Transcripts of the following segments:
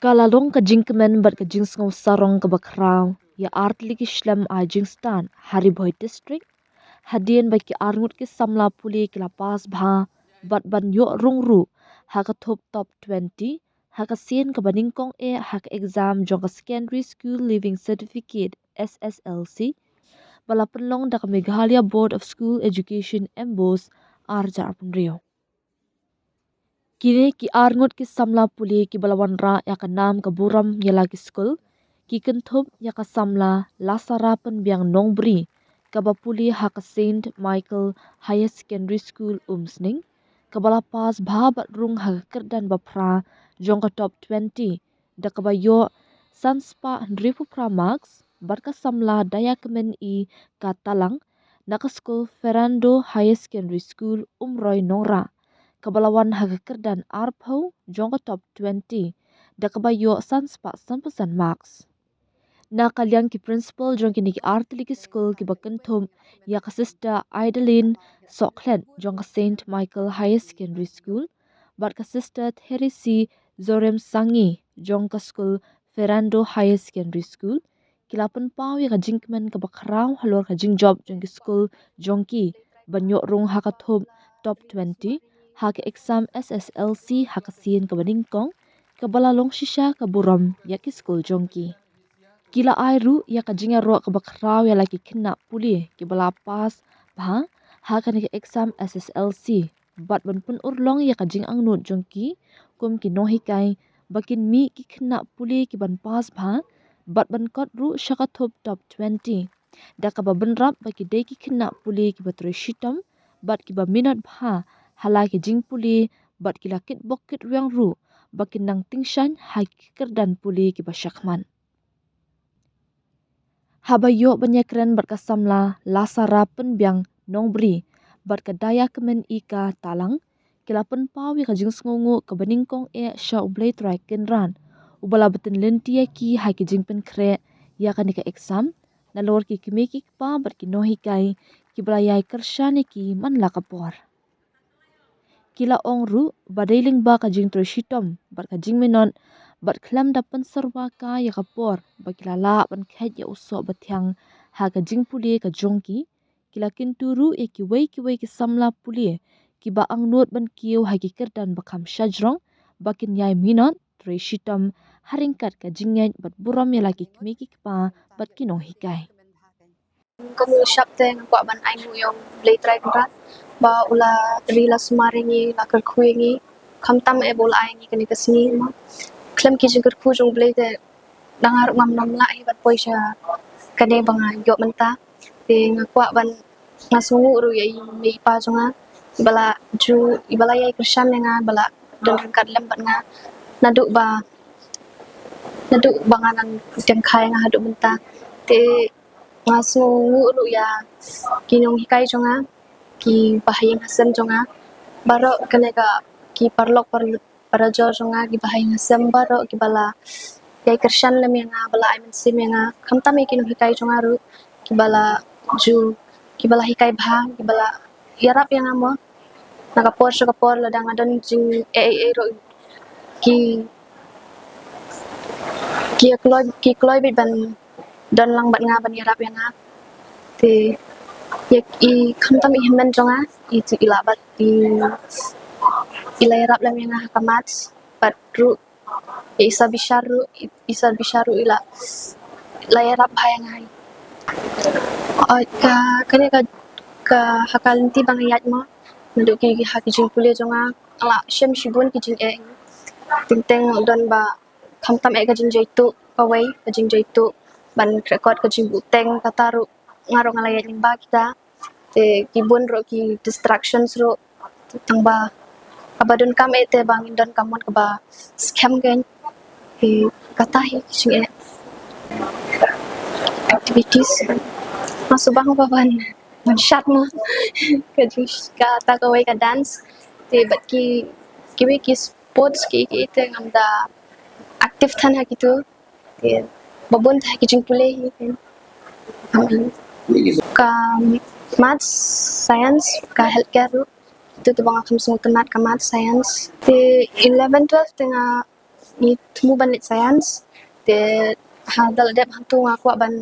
Kalalong ka jingkemen bat ka jingsngau sarong ka bakrau ya artli ki shlam a jingstan Haribhoi district hadien ba ki arngut ki samla puli ki lapas bha bat ban yo rungru ha ka thop top 20 ha ka sien ka baningkong ha ka exam jong ka secondary school living certificate SSLC bala penlong da ka Meghalaya Board of School Education Embos arja punrio. Kini ki arngut ki samla puli ki balawan ra ya ka nam ka buram ya lagi skul ki kentup ya ka samla lasarapan biang nongbri ka bapuli ha ka Saint Michael Higher Secondary School umsning ka balapas bhabat rung ha kerdan bapra jong ka top 20 da ka bayo sanspa ndripu pra marks bat ka samla daya kemen I ka talang na ka skul Ferrando Higher Secondary School umroy nongra kabalawan hagaker dan arpho jongka top 20 da kabayo sanspa 100% marks. Na kalyang ki principal jong kini ki artli ki school ki bakentum ya ka sister Idalene Soklen jong ka Saint Michael Higher Secondary School bat ka sister Therese Zorem Sangi jong ka school Ferrando Higher Secondary School kilapan pau ya ka jingkmen ka bakrau halor ka jingjob jong ki school jongki banyo rung hakathum top 20 hak exam SSLC hak sien ka baningkong ka balalong shisha ka buram ya ki school jongki. Kila airu ya ka jinga ro ka bakrau ya lagi kena puli ki balapas bha hak ni exam SSLC bat ban pun urlong ya ka jing angnut jongki kum ki nohikai bakin mi ki kena puli ki ban pas bha bat ban kot ru shakathop top 20 da ka babenrap baki de ki kena puli ki batro shitam bat ki ba minat bha halaki jing puli bat ki lakit bokit riang ru bakin nang tingshan hai kerdan puli ki basyakman. Habayo banyakren bat kasamla lasara penbiang nongbri bat kadaya kemen ika talang kilapan pawi ka jing sngungu ka baningkong sha ublay try kenran ubala betin lentia ki hai ki jing pen kre ya ka nika exam na lor ki kimeki pa bat ki nohikai ki belayai kershani ki man la kapor. Kila ongru badailing ba ka jing troshitom bat ka jing menon bat klam dapan serwa ka ya kapor ba kila la ban khet ya usok bathyang ha ka jing puli ka jongki kila kinturu ki wei ki samla puli ki ba angnut ban kiu ha ki kerdan bakam shajrong bakin yai minot troshitom haringkat ka jingnya bat buram ya lagi kmeki pa bat kinong hikai. Kamu syapte ngkuak ban ai muyong blay try kra ba ula rila sumaringi la kerkuingi kamtam bola ai ngi kani kasni ma klem ki jingker ku jong blay te dangar ngam nam la hi bat poisha kane banga yo menta te ngkuak ban ngasungu ru yai mi pa jonga bala ju ibala yai kersham nga bala don kat lem bat nga naduk banganan jeng khai nga haduk menta te ngasungu ru ya kinong hikai jonga ki bahayang hasem jonga baro kane ka ki parlok parajo jonga ki bahayang hasem baro ki bala yai kershan lem nga bala ai mensim nga kamtam kinong hikai jonga ru ki bala ju ki bala hikai bha ki bala yarap yang amo nakapor ladang adan jing ro ki kloy bit ban don lang bat nga ban yarap yang nga te yak I kamtam I hemen jonga I tu ilabat ila yarap lam yang nga kamat bat ru isa bisharu ila yarap hayang hai kane ka hakalinti bang yat mo nduk ki hakijing puli jonga ala shem shibun ki jing tinteng don ba kamtam ka jing jaitu away ka jing jaitu ban record ka jing buteng kataru ngarong ala yat limba kita te kibun ro ki distractions ro tangba abadun kam te bang indon kamon ka ba scam gen ki kata hi jing activities masubang baban man shot mo ka takaway ka dance te bat ki sports ki te ngamda active than ha gitu te babon tha ki jing pule hi ka maths science ka healthcare ru tu bang akam sungut mat ka maths science te 11 12 tenga ni temu ban lit science te dal dep hantu aku ban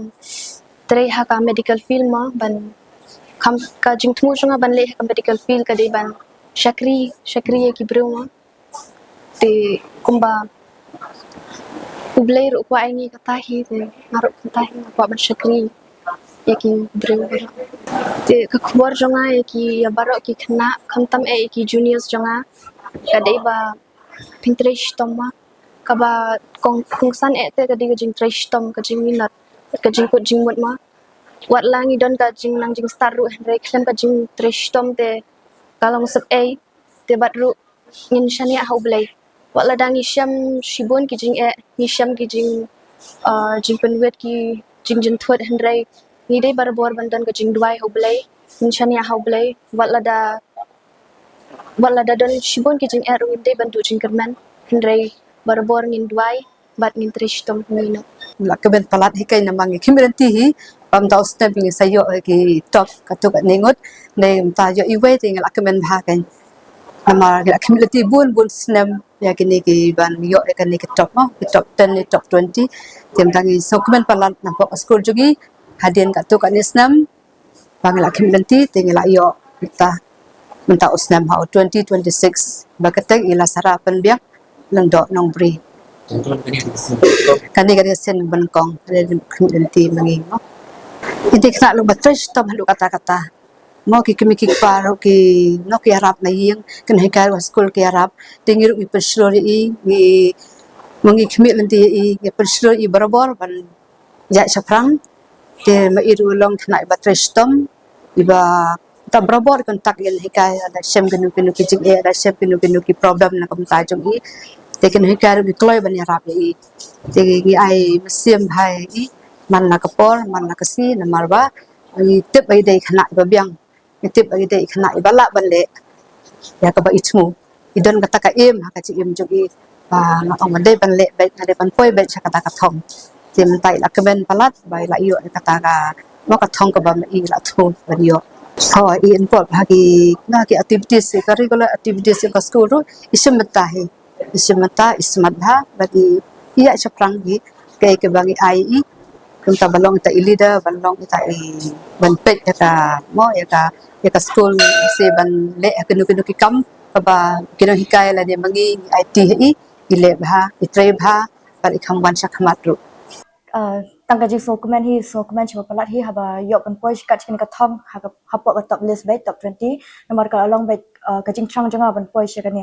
tre ha ka medical field ma ban kam ka jing temu junga ban le ka medical field ka de ban shakri ye ki bro ma te kumba ublay ro ko ay ngi katahi te marok katahi ko ban shakri ya ki bro te ka khwar jonga ya ki ya barok ki khna khamtam ki juniors jonga ka de ba pinterest toma ka ba kongsan te ka de jing trash tom ka jing minat ka jing ko jing mot ma wat langi don ka jing nang jing start ru re khlem ka jing trash tom te kalong sep te bat ru ngin shania hau blay wat la dang isham shibun ki jing isham ki jing jing penwet ki jing thuat hendrai ni dei bar bor bandan ka jing duai hau blay ngin shania hau blay wat la da don shibun ki jing ru dei bantu jing kerman hendrai bar bor ngin duai bat ngin trish tom ngino la keben palat hikai namang kimrenti hi pam da usna bi sayo ki top katuk ningot ne ta yo iwe ting la keben bha kan nama la kimrenti bun snam ya kini ki ban yo kan ni ki top no ki top 10 ni top 20 tem tangi so keben palat nampak school jugi hadian katuk kan isnam bang la kimrenti ting la yo kita menta usnam ha 2026 bakateng ila sarapan biak lendo nongbri kani sen bengkong ada community manging no hindi kena lu batres tom lu kata-kata mo ki kimi paro ki no ki arab na yeng kan hekar wa school ki arab tingir wi perslori i mangi community i perslori barabor ban ja saprang te ma iru long kena batres tom iba ta barabor kan tak yen hekar ada sem genu ki jing ada sem genu ki problem na kam tajong i tekin hikar gi kloy ban yarap i tegi ai mesim hai i man na kapor man na kasi na marba i tip ai dei khana ba biang i tip ai dei khana i bala ban le ya ka ba itmu idon kata ka im ha ka chi im jogi ba na ong dei ban le ba na de ban poi ba cha kata ka thong tim tai la keben palat bai la yo kata ka mo ka thong ka ba i la thu ban yo ho i input bagi na ki activities curricular activities ka school ro isim matahi isimata ismadha bagi iya saprangi kay ke bangi ai kung ta balong ta ilida balong ta i ban pet ka mo ya ka school se ban le kinu ki kam ba kinu hikaya la de mangi IT ile bha itre bha par ikham wan sakhamat ru tangga ji so comment coba pelat hi haba yok kan poi kat kin ka thong ha hapo ka top list bai top 20 nomor ka along bai ka jing chang janga ban poi she kan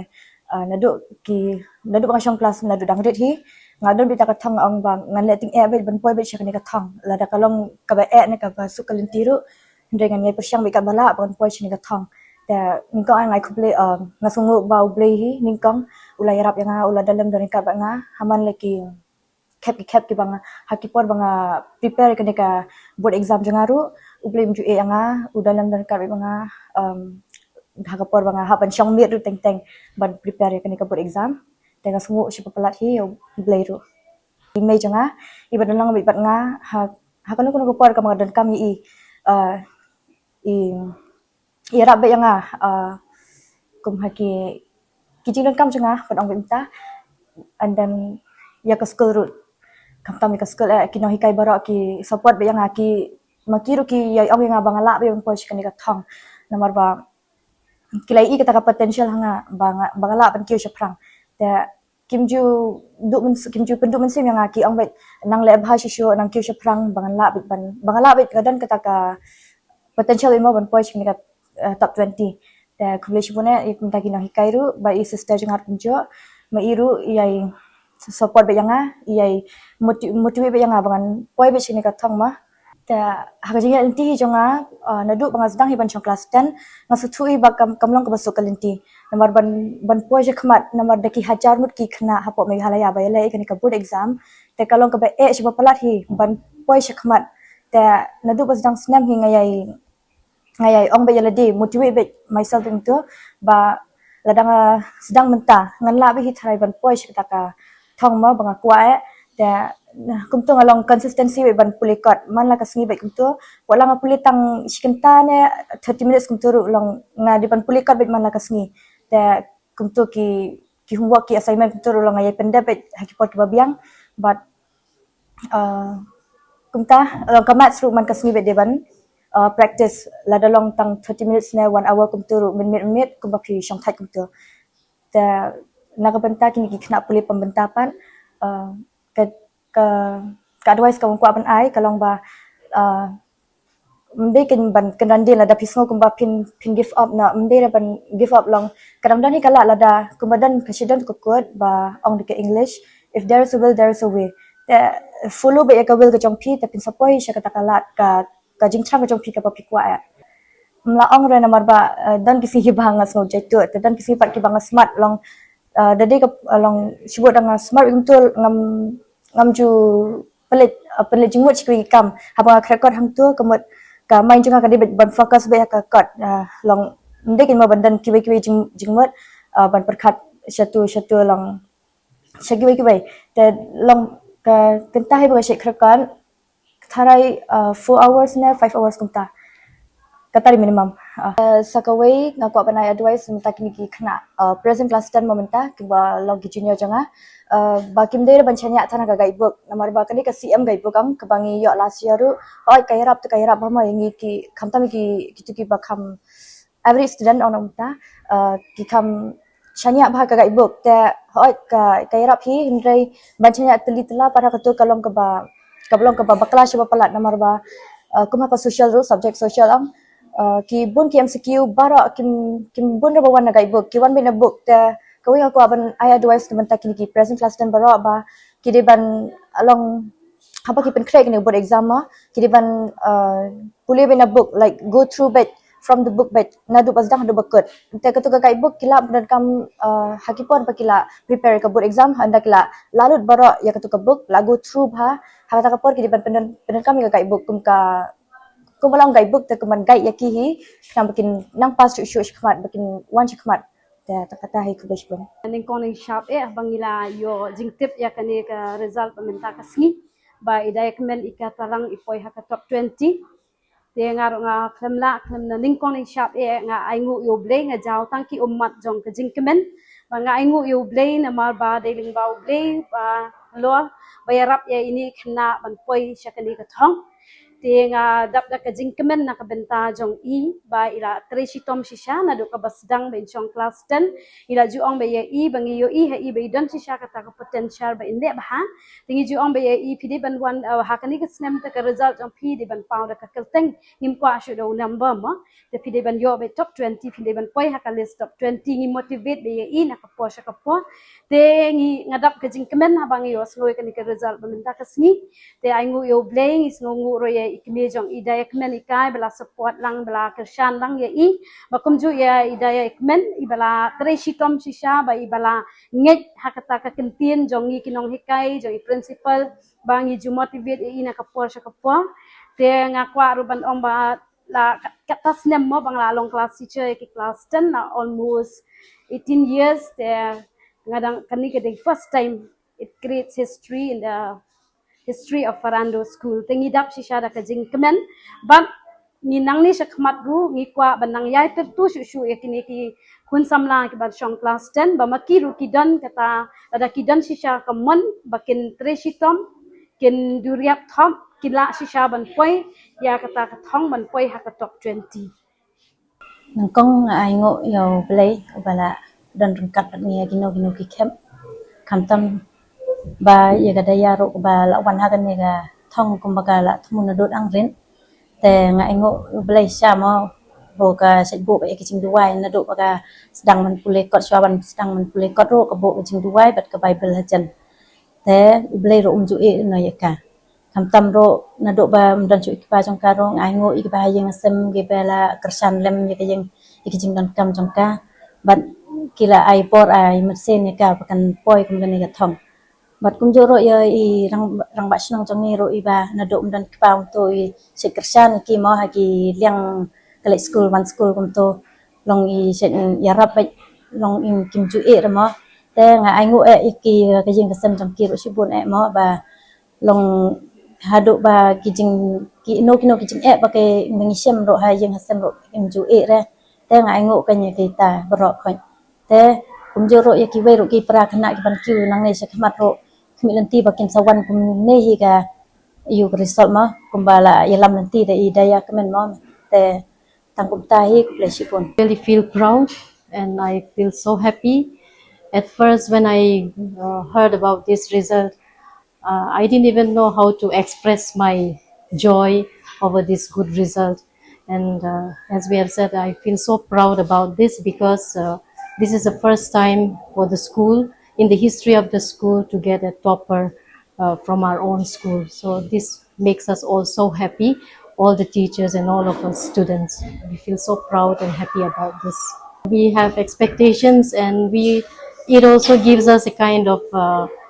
nadu ka shong class nadu dang ret hi ngadon bi ta ka thong ong bang ngan le ting e bai ban poi bai she kan ka thong la da ka long ka ba e ne ka ba su kalin tiru ndengan ngai persyang bai ka bala ban poi she ka thong ta ningkong ngai kuble ngasungu bau ble hi ningkong ulai rap yang ula dalam dari ka ba nga haman leki cap ki banga hakipor banga prepare kene ka board exam jangaru ublim ju e anga udalam dan karbe banga hakapor banga hapan syang mir teng teng ban prepare kene ka board exam tenga sungu si pelat hi blairu ime janga ibadan lang bibat nga hakano kuno por ka mga dan kami i rabbe nga kum haki kijing kam janga pan ong bimta and then ya ka school route kam tami ka school kino hikai barok ki support be yang ki makiru ki ya ong nga bangala be pon kani ka thong nomor ba kilai I kata ka potential hanga bangala pan kiu shaprang ta kimju pendu men sim yang ki ong be nang le bha shisho nang kiu shaprang bangala be kadan kata ka potential imo ban pon kani ka top 20 ta kulish bune ikum ta kino hikai ru ba I sister jangar punjo ma iru yai support be yang yai motivate be yang bangan poi be sini ka thong ma ta hakajinya inti jonga nadu banga sedang hiban chong class 10 ngasuthui ba kamlong ka basuk kalinti nomor ban poi je khmat nomor daki hajar mut ki khna hapo meghalaya ba yale kani ka board exam te kalong ka ba shba palat hi ban poi je khmat ta nadu ba sedang snam hi ngayai ong be yale di motivate be myself into ba ladang sedang mentah ngan la be hi tharai ban poi je ka thong ma banga kwa ta kumtu ngalong consistency we ban pulikot man la kasngi bai kumtu wala nga pulitang shikenta ne 30 minutes kumtu long nga di ban pulikot bai man la kasngi ta kumtu ki ki homework ki assignment tu long ayat pendap hakipot ki babiang but kumta kamat sru man kasni be deban practice la dalong tang 30 minutes na 1 hour kumtu minit kumba phi shong thai kumtu ta nakabenta kini ki kena pulih pembentapan ke ke advice ka ko ban ai kalong ba mbe ken ban kenandi la da pisngo kumba pin give up na mbe ban give up long kadang dan hi kala la da kumbadan president ko kod ba ong de English if there is a will there is a way ta follow ba ka will ka jong phi ta pin sapoi sha ka takalat ka jingchang ka jong phi ka pa phikwa ya mla ong re na marba dan kisi hi bangas ngo jai tu ta dan kisi pat ki bangas smart long dadi ka long shibot ang smart betul ngam ju pelit jingmut chikri kam haba krekot hang tu kemut ka main junga ka di ban fokus be ka kot long ndekin ma bandan kiwe jingmut ban perkhat satu long kiwe te long ka kenta hai ba shek krekon tharai 4 hours na 5 hours kumta katari minimum sakawai ngaku banai advice minta kini ki khna present class 10 momenta ki ba log junior janga bakim dere banchanya thana ka gai book namar ba kani ka cm gai book am kabangi yo last year ru oi kairap to kairap bama yangi ki khamtami ki kitu ki ba kham every student on umta ki kham chanya ba ka gai book te oi ka kairap hi hindrai banchanya telitela para katu kalong ka ba kablong ka ba bakla shaba palat namar ba kuma ka social ru subject social am ki bun ki MCQ bara kim bun ra bawan nagai book ki wan bin book ta kawi aku aban I advice teman tak ki present class dan bara ba ki de ban along apa ki pen crack ni board exam ma ki de ban pulih bin book like go through bit from the book bit nadu pas dah do bakut ta katu kai book kila dan kam hakipon pa kila prepare ka board exam handa kila lalut bara ya katu ka book la go through ba hakata ka por ki de ban pen kam ka kai book kum ka kumalang gai book ta kuman gai yaki hi kam bikin nang pas shu khmat bikin wan khmat ta kata hi kubesh bang ning koning sharp bangila yo jingtip ya kani ka result peminta kasni ba idaya kemen ika tarang ipoi haka top 20 te ngar nga khlemna ning koning sharp nga aingu yo blay nga jaw tangki ummat jong ka jingkemen ba nga aingu yo blay na mar ba deling ba blay ba lo bayarap ya ini khna ban poi shakani ka thong te nga dap da ka jingkemen na ka benta jong I ba ila treshi tom shisha na do ka basdang ben chong class 10 ila juong be ye I bangi yo I ha I be don shisha ka ta ka potential ba inde ba ha tingi juong be ye I pidi ban wan ha kani ka snem ta ka result jong pidi ban pound ka kelteng nim kwa shu do number ma te pidi ban yo be top 20 pidi ban poi ha ka list top 20 ngi motivate be ye I na ka po sha ka po te ngi ngadap ka jingkemen ha bangi yo sloi ka ni ka result ba minta ka sngi te aingu yo blaying is ngu ro ye ikme jong idaya kemen ikai bela support lang bela kershan lang ya I bakum ju ya idaya kemen ibala treshi tom shisha ba ibala ngej hakata ka kentin jong ngi kinong hikai jong I principal bangi ju motivate I na kapor sha kapor te ngakwa ruban ong ba la katas nem mo bang la long class teacher ki class 10 na almost 18 years te ngadang kani ke the first time it creates history in the history of Farando School. Tengidap si siya ka jing kemen, but ninang ni siya khmat ru ngikwa banang yai tertu shu yakini ki kun samla ki bad shong class 10 ba makiru kidan kata ada kidan si siya kamon bakin treshitom kin duriap thom kila si siya ban poi ya kata ka thong ban poi ha ka top 20 nangkong ai ngo yo play bala dan rengkat ni gino ki kam tam ba ye ga daya ro ba la wan ha kan ne ga thong kum ba ga la thumun dot ang rin te nga ngo blai sha mo bo ka se bo ba ki ching duwai na do ba ga sedang man pule kot swa ban sedang man pule kot ro ka bo ka ching duwai bat ka bible ha jan te blai ro ju e no ye ka kam tam ro na do ba dan chu ki ba jong ka ro ai ngo i ba yang sem ge ba la kersan lem ye ka yang ki ching dan kam jong ka bat kila ai por ai mat sen ne ka kan poi kum gan ne ga thong bat kum jo ro ye I rang ba snong jong ni ro I ba na do dan ki pa to I se kersan ki mo ha ki liang kale school one school kum to long I sen ya rap ba long in kim ju e ra mo te nga ai ngo e ki ka jing ka sem jong ki ro si bun e mo ba long hadu ba ki jing ki no ki jing e ba ke mengi sem ro ha jing ha sem ro kim ju e re te nga ai ngo ka ni ki ta bro khoi te kum jero ya ki wei ro ki pra khana ki ban ki nang ne se khmat ro khmi lanti bakin sawan kum ne hi ga yu result ma kum bala ya lam lanti da I da ya kemen mo te tang kum ta hi ku le shipon Really feel proud and I feel so happy. At first, when I heard about this result, I didn't even know how to express my joy over this good result. And as we have said, I feel so proud about this because this is the first time for the school in the history of the school to get a topper from our own school. So this makes us all so happy, all the teachers and all of us students. We feel so proud and happy about this. We have expectations and it also gives us a kind of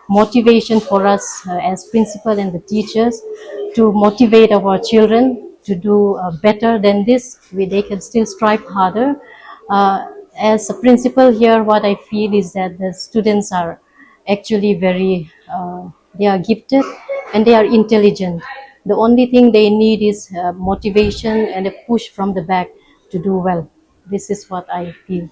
motivation for us as principal and the teachers to motivate our children to do better than this. They can still strive harder. As a principal here, what I feel is that the students are actually very they are gifted and they are intelligent. The only thing they need is motivation and a push from the back to do well. This is what I feel.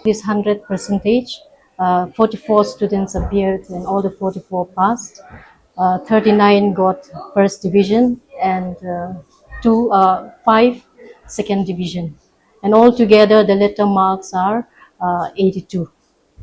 This 100 percentage, 44 students appeared and all the 44 passed. 39 got first division and five second division. And altogether the letter marks are 82.